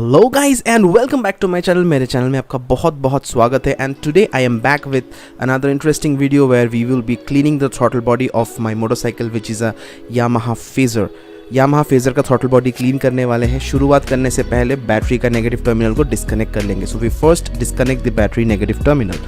Hello guys and welcome back to my channel. मेरे channel में आपका बहुत बहुत स्वागत है। And today I am back with another interesting video where we will be cleaning the throttle body of my motorcycle which is a Yamaha Fazer. Yamaha Fazer का throttle body clean करने वाले हैं। शुरुआत करने से पहले बैटरी का negative terminal को डिस्कनेक्ट कर लेंगे। So we first disconnect the battery negative terminal.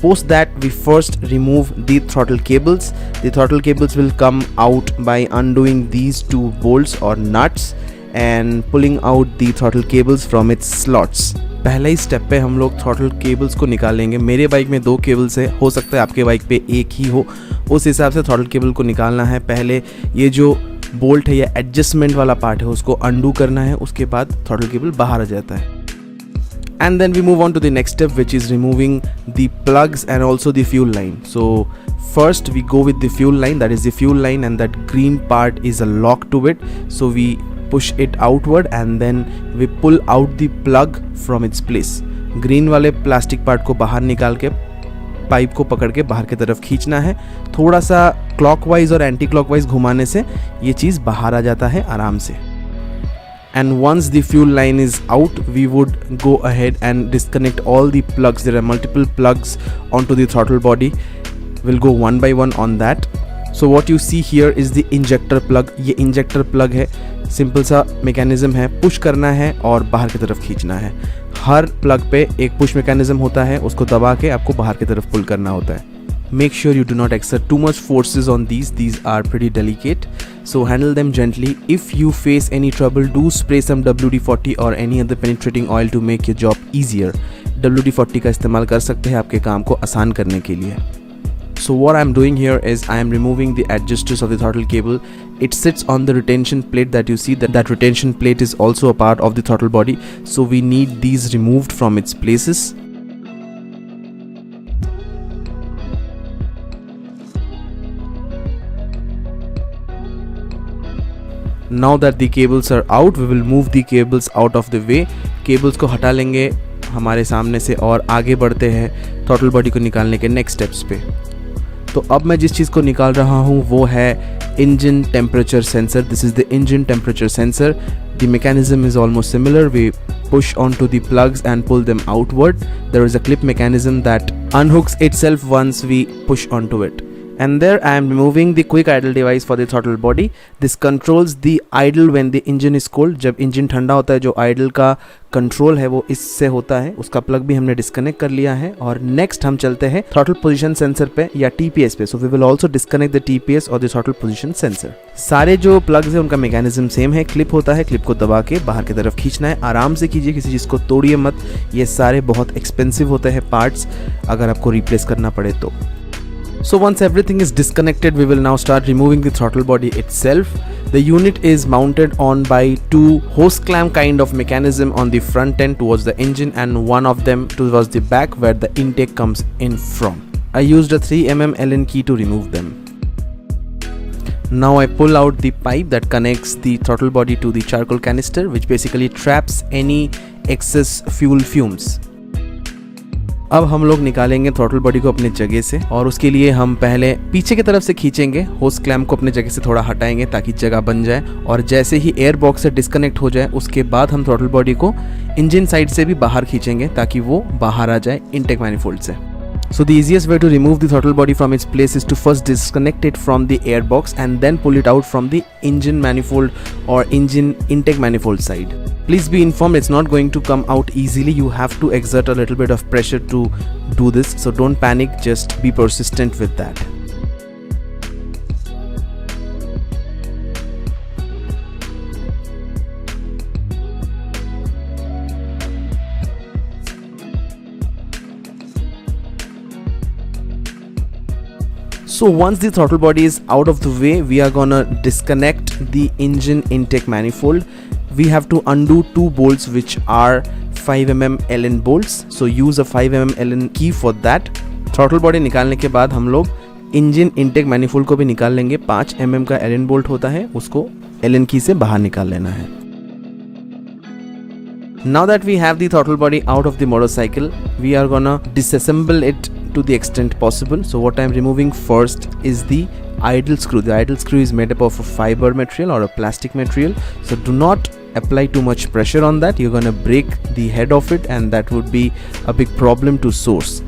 Post that, we first remove the throttle cables. The throttle cables will come out by undoing these two bolts or nuts and pulling out the throttle cables from its slots. पहले ही step पे हम लोग throttle cables को निकालेंगे. मेरे bike में 2 cables है, हो सकता है आपके बाइक पे एक ही हो, उस हिसाब से throttle केबल को निकालना है. पहले ये जो बोल्ट है या एडजस्टमेंट वाला पार्ट है उसको अंडू करना है, उसके बाद throttle केबल बाहर आ जाता है. And then we move on to the next step, which is removing the plugs and also the fuel line. So first we go with the fuel line, that is the fuel line, and that green part is a lock to it. So we push it outward and then we pull out the plug from its place. Green वाले plastic part को बाहर निकाल के pipe को पकड़ के बाहर की तरफ खींचना है. थोड़ा सा क्लॉकवाइज और एंटी क्लॉकवाइज घुमाने से ये चीज़ बाहर आ जाता है आराम से. And once the fuel line is out, we would go ahead and disconnect all the plugs. There are multiple plugs onto the throttle body. We'll go one by one on that. So what you see here is the injector plug. ये injector plug है, simple सा mechanism है, push करना है और बाहर की तरफ खींचना है. हर प्लग पे एक पुश मैकेनिज्म होता है, उसको दबा के आपको बाहर की तरफ पुल करना होता है. Make sure you do not exert too much forces on these are pretty delicate, so handle them gently. If you face any trouble, do spray some WD-40 or any other penetrating oil to make your job easier. WD-40 का इस्तेमाल कर सकते हैं आपके काम को आसान करने के लिए. So what I'm doing here is I am removing the adjusters of the throttle cable. It sits on the retention plate that you see. That retention plate is also a part of the throttle body, so we need these removed from its places. Now that the cables are out, we will move the cables out of the way. Cables को हटा लेंगे हमारे सामने से और आगे बढ़ते हैं throttle body को निकालने के next steps पे. तो अब मैं जिस चीज़ को निकाल रहा हूँ वो है engine temperature sensor. This is the engine temperature sensor. The mechanism is almost similar. We push onto the plugs and pull them outward. There is a clip mechanism that unhooks itself once we push onto it. And there I am removing the quick idle device for the throttle body. This controls the idle when the engine is cold. जब engine ठंडा होता है जो idle का control है वो इससे होता है. उसका प्लग भी हमने डिस्कनेक्ट कर लिया है. और नेक्स्ट हम चलते हैं throttle position sensor पे या TPS पे. So we will also disconnect the TPS और the throttle position sensor. सारे जो प्लग्स हैं उनका मैकेनिज्म सेम है. क्लिप होता है, क्लिप को दबा के बाहर की तरफ खींचना है. आराम से कीजिए, किसी चीज़ को तोड़िए मत. ये सारे बहुत एक्सपेंसिव होते हैं पार्ट्स अगर आपको रिप्लेस करना पड़े तो. So once everything is disconnected, we will now start removing the throttle body itself. The unit is mounted on by 2 hose clamp kind of mechanism on the front end towards the engine and one of them towards the back where the intake comes in from. I used a 3 mm Allen key to remove them. Now I pull out the pipe that connects the throttle body to the charcoal canister, which basically traps any excess fuel fumes. अब हम लोग निकालेंगे throttle body को अपनी जगह से और उसके लिए हम पहले पीछे की तरफ से खींचेंगे. होस क्लैम्प को अपनी जगह से थोड़ा हटाएंगे ताकि जगह बन जाए और जैसे ही एयर बॉक्स से डिस्कनेक्ट हो जाए उसके बाद हम थ्रॉटल बॉडी को इंजन साइड से भी बाहर खींचेंगे ताकि वो बाहर आ जाए इनटेक मैनिफोल्ड से. So the easiest way to remove the throttle body from its place is to first disconnect it from the airbox and then pull it out from the engine manifold or engine intake manifold side. Please be informed it's not going to come out easily. You have to exert a little bit of pressure to do this. So don't panic, just be persistent with that. So once the throttle body is out of the way, we are gonna disconnect the engine intake manifold. We have to undo 2 bolts which are 5 mm Allen bolts. So use a 5 mm Allen key for that. Throttle body निकालने के बाद हम लोग engine intake manifold को भी निकाल लेंगे. 5 mm का Allen bolt होता है, उसको Allen key से बाहर निकाल लेना है. Now that we have the throttle body out of the motorcycle, we are gonna disassemble it to the extent possible. So what I am removing first is the idle screw. The idle screw is made up of a fiber material or a plastic material. So do not apply too much pressure on that, you're gonna break the head of it and that would be a big problem to source.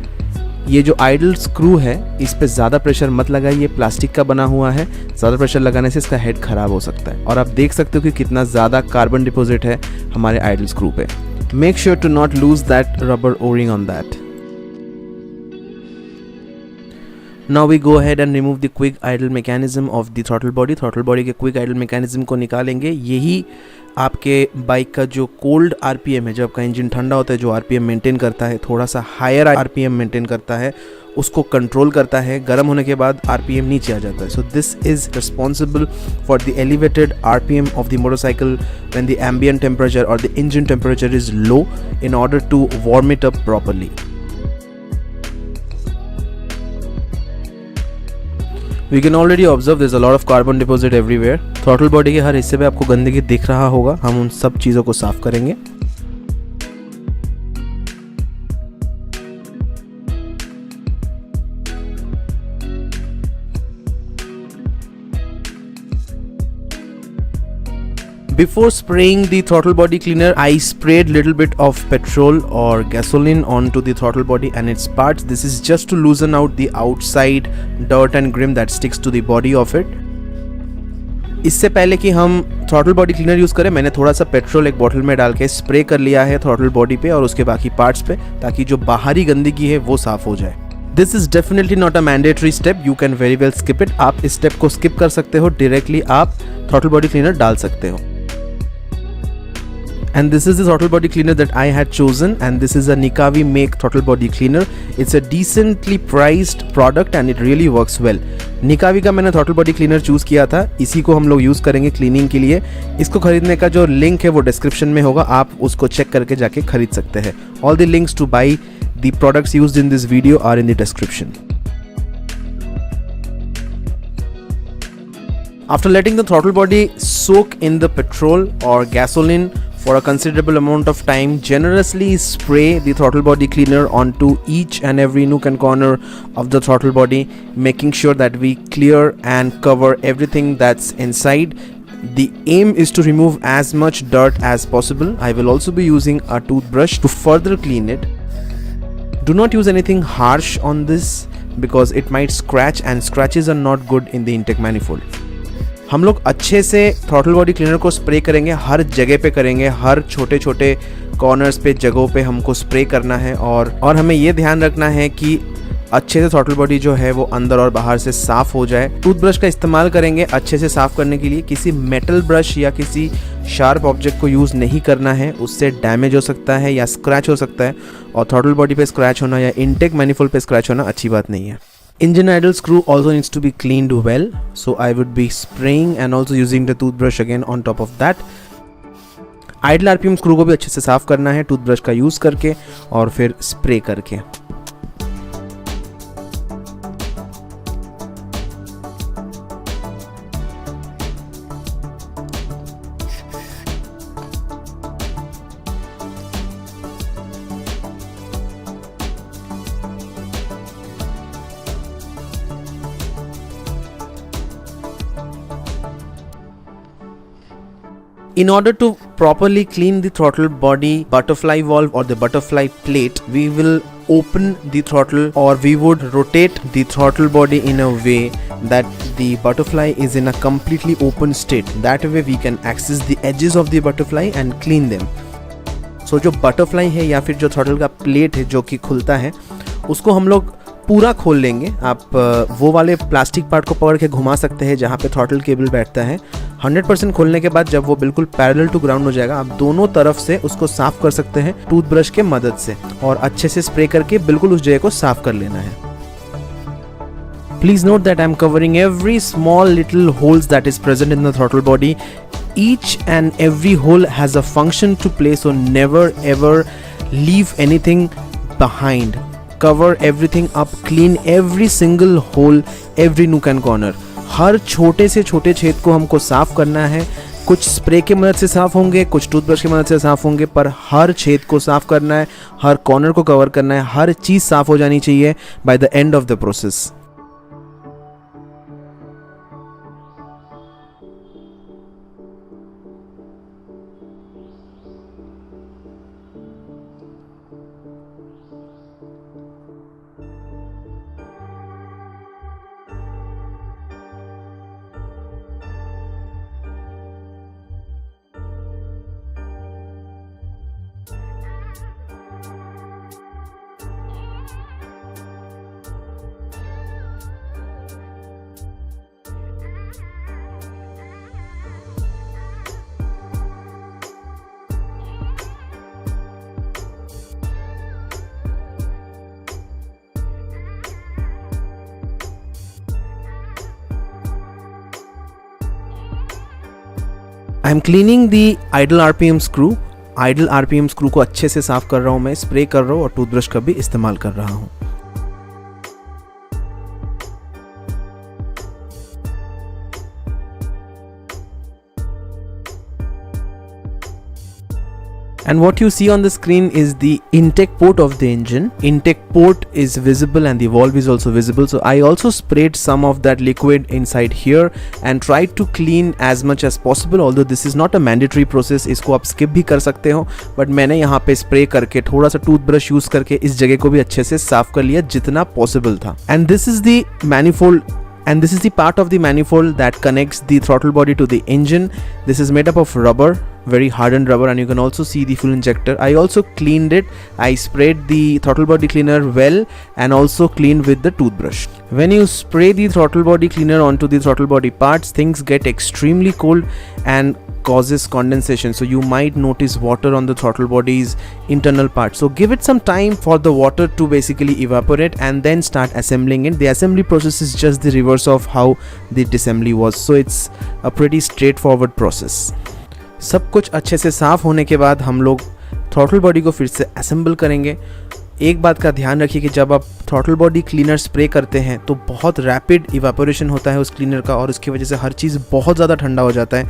ये जो idol screw है इस पे ज़्यादा pressure मत लगाइए, plastic का बना हुआ है, ज़्यादा प्रेशर लगाने से इसका हेड ख़राब हो सकता है। और आप देख सकते हो कि कितना ज़्यादा कार्बन डिपॉजिट है हमारे आइडल स्क्रू पे। Make sure to not lose that rubber O ring on that. Now we go ahead and remove the quick idle mechanism of the throttle body. Throttle body के quick idle mechanism को निकालेंगे। यही आपके bike का जो cold RPM है, जब आपका इंजन ठंडा होता है, जो आरपीएम मेंटेन करता है, थोड़ा सा हायर आरपीएम मेंटेन करता है, उसको कंट्रोल करता है। गर्म होने के बाद आरपीएम नीचे आ जाता है। So this is responsible for the elevated RPM of the motorcycle when the ambient temperature or the engine temperature is low in order to warm it up properly. We can already observe there's a lot of carbon deposit everywhere. Throttle body के हर हिस्से पे आपको गंदगी दिख रहा होगा। हम उन सब चीज़ों को साफ करेंगे। Before spraying the throttle body cleaner, I sprayed little bit of petrol or gasoline onto the throttle body and its parts. This is just to loosen out the outside dirt and grime that sticks to the body of it. इससे पहले कि हम throttle body cleaner use करें, मैंने थोड़ा सा petrol एक बोतल में डाल के स्प्रे कर लिया है throttle body पे और उसके बाकी पार्ट्स पे, ताकि जो बाहरी गंदगी है वो साफ़ हो जाए। This is definitely not a mandatory step. You can very well skip it. आप इस स्टेप को स्किप कर सकते हो, डायरेक्टली आप throttle body cleaner डाल सकते हो। And this is the throttle body cleaner that I had chosen, and this is a Nikavi make throttle body cleaner. It's a decently priced product and it really works well. Nikavi का मैंने throttle body cleaner choose किया था, इसी को हम लोग use करेंगे cleaning के लिए। इसको खरीदने का जो लिंक है वो डिस्क्रिप्शन में होगा, आप उसको चेक करके जाके खरीद सकते हैं। All the links to buy the products used in this video are in the description. After letting the throttle body soak in the petrol or gasoline for a considerable amount of time, generously spray the throttle body cleaner onto each and every nook and corner of the throttle body, making sure that we clear and cover everything that's inside. The aim is to remove as much dirt as possible. I will also be using a toothbrush to further clean it. Do not use anything harsh on this because it might scratch, and scratches are not good in the intake manifold. हम लोग अच्छे से throttle body cleaner को spray करेंगे, हर जगह पे करेंगे, हर छोटे छोटे कॉर्नर्स पे, जगहों पे हमको स्प्रे करना है। और हमें ये ध्यान रखना है कि अच्छे से थ्रॉटल बॉडी जो है वो अंदर और बाहर से साफ़ हो जाए। टूथब्रश का इस्तेमाल करेंगे अच्छे से साफ़ करने के लिए। किसी मेटल ब्रश या किसी शार्प ऑब्जेक्ट को यूज़ नहीं करना है, उससे डैमेज हो सकता है या स्क्रैच हो सकता है, और थ्रॉटल बॉडी पे स्क्रैच होना या इनटेक मैनिफोल्ड पे स्क्रैच होना अच्छी बात नहीं है। Engine idle screw also needs to be cleaned well, so I would be spraying and also using the toothbrush again on top of that. Idle RPM screw को भी अच्छे से साफ करना है टूथब्रश का यूज़ करके और फिर स्प्रे करके। In order to properly clean the throttle body butterfly valve or the butterfly plate, we will open the throttle, or we would rotate the throttle body in a way that the butterfly is in a completely open state. That way we can access the edges of the butterfly and clean them. So जो butterfly है या फिर जो throttle का plate है जो कि खुलता है, उसको हम लोग पूरा खोल लेंगे। आप वो वाले प्लास्टिक पार्ट को पकड़ के घुमा सकते हैं जहाँ पे थ्रॉटल केबल बैठता है। 100% खोलने के बाद जब वो बिल्कुल पैरेलल टू ग्राउंड हो जाएगा, आप दोनों तरफ से उसको साफ कर सकते हैं टूथब्रश के मदद से, और अच्छे से स्प्रे करके बिल्कुल उस जगह को साफ कर लेना है। Please note that I am covering every small little holes that is present in the throttle body. Each and every hole has a function to play, so never ever leave anything behind. Cover everything up, clean every single hole, every nook and corner. हर छोटे से छोटे छेद को हमको साफ करना है। कुछ स्प्रे की मदद से साफ होंगे, कुछ टूथब्रश की मदद से साफ होंगे, पर हर छेद को साफ करना है, हर कॉर्नर को कवर करना है, हर चीज़ साफ हो जानी चाहिए by the end of the process. I am cleaning the idle RPM screw. Idle RPM screw को अच्छे से साफ कर रहा हूँ मैं, स्प्रे कर रहा हूँ और टूथब्रश का भी इस्तेमाल कर रहा हूँ। And what you see on the screen is the intake port of the engine. Intake port is visible and the valve is also visible. So I also sprayed some of that liquid inside here and tried to clean as much as possible. Although this is not a mandatory process, इसको आप skip भी कर सकते हो, but मैंने यहाँ पे spray करके थोड़ा सा toothbrush use करके इस जगह को भी अच्छे से साफ कर लिया जितना possible था। And this is the manifold. And this is the part of the manifold that connects the throttle body to the engine. This is made up of rubber, very hardened rubber, and you can also see the fuel injector. I also cleaned it. I sprayed the throttle body cleaner well and also cleaned with the toothbrush. When you spray the throttle body cleaner onto the throttle body parts, things get extremely cold and causes condensation, so you might notice water on the throttle body's internal part. So give it some time for the water to basically evaporate and then start assembling it. The assembly process is just the reverse of how the disassembly was, so it's a pretty straightforward process. सब कुछ अच्छे से साफ होने के बाद हम लोग थ्रॉटल बॉडी को फिर से असेंबल करेंगे। एक बात का ध्यान रखिए कि जब आप थ्रॉटल बॉडी क्लीनर स्प्रे करते हैं तो बहुत रैपिड इवापोरेशन होता है उस क्लीनर का, और उसकी वजह से हर चीज़ बहुत ज़्यादा ठंडा हो जाता है,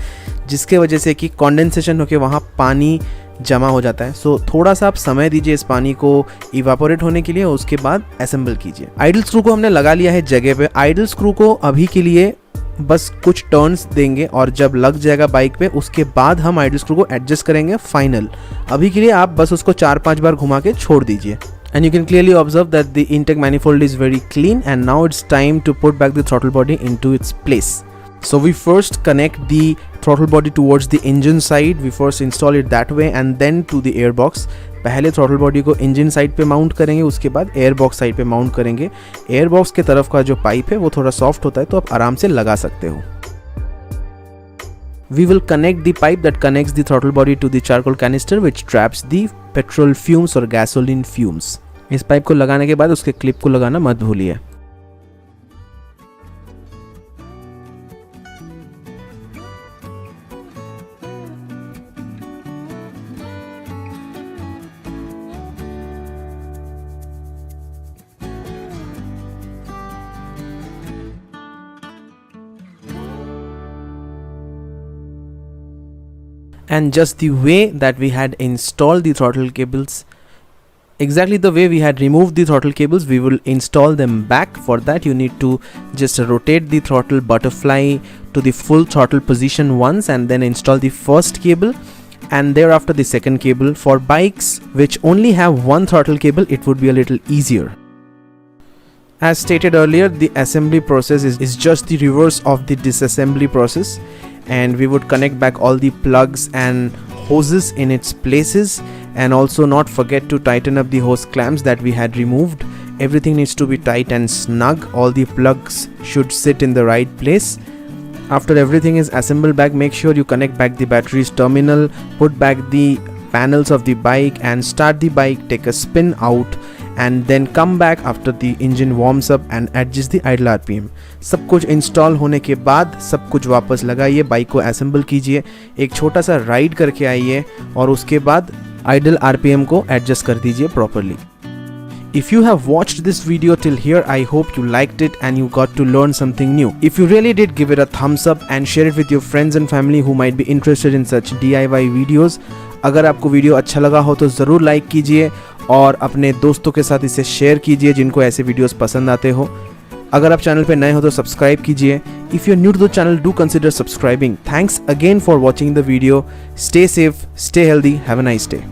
जिसके वजह से कि कंडेंसेशन होकर वहाँ पानी जमा हो जाता है। सो थोड़ा सा आप समय दीजिए इस पानी को इवापोरेट होने के लिए, और उसके बाद असेंबल कीजिए। आइडल स्क्रू को हमने लगा लिया है जगह पे। आइडल स्क्रू को अभी के लिए बस कुछ टर्न्स देंगे और जब लग जाएगा बाइक पे उसके बाद हम आइडल स्क्रू को एडजस्ट करेंगे फाइनल। अभी के लिए आप बस उसको 4-5 बार घुमा के छोड़ दीजिए। And you can clearly observe that the intake manifold is very clean, and now it's time to put back the throttle body into its place. So we first connect the throttle body towards the engine side. We first install it that way and then to the airbox. पहले throttle body को engine side पे mount करेंगे, उसके बाद airbox side पे mount करेंगे। airbox के तरफ का जो पाइप है वो थोड़ा सॉफ्ट होता है तो आप आराम से लगा सकते हो। We will connect the pipe that connects the throttle body to the charcoal canister which traps the petrol fumes or gasoline fumes. इस पाइप को लगाने के बाद उसके क्लिप को लगाना मत भूलिए। And just the way that we had installed the throttle cables, exactly the way we had removed the throttle cables, we will install them back. For that you need to just rotate the throttle butterfly to the full throttle position once and then install the first cable and thereafter the second cable. For bikes which only have one throttle cable, it would be a little easier. As stated earlier, the assembly process is just the reverse of the disassembly process, and we would connect back all the plugs and hoses in its places, and also not forget to tighten up the hose clamps that we had removed. Everything needs to be tight and snug. All the plugs should sit in the right place. After everything is assembled back, make sure you connect back the batteries terminal, put back the panels of the bike and start the bike, take a spin out and then come back after the engine warms up and adjust the idle RPM. सब कुछ install होने के बाद सब कुछ वापस लगाइए, bike को असेंबल कीजिए, एक छोटा सा राइड करके आइए और उसके बाद idle RPM को एडजस्ट कर दीजिए properly. If you have watched this video till here, I hope you liked it and you got to learn something new. If you really did, give it a thumbs up and share it with your friends and family who might be interested in such DIY videos. अगर आपको video अच्छा लगा हो तो ज़रूर like कीजिए और अपने दोस्तों के साथ इसे शेयर कीजिए जिनको ऐसे वीडियोस पसंद आते हो। अगर आप चैनल पे नए हो तो सब्सक्राइब कीजिए। If you are new to the channel, do consider subscribing. Thanks again for watching the video. Stay safe, stay healthy, have a nice day.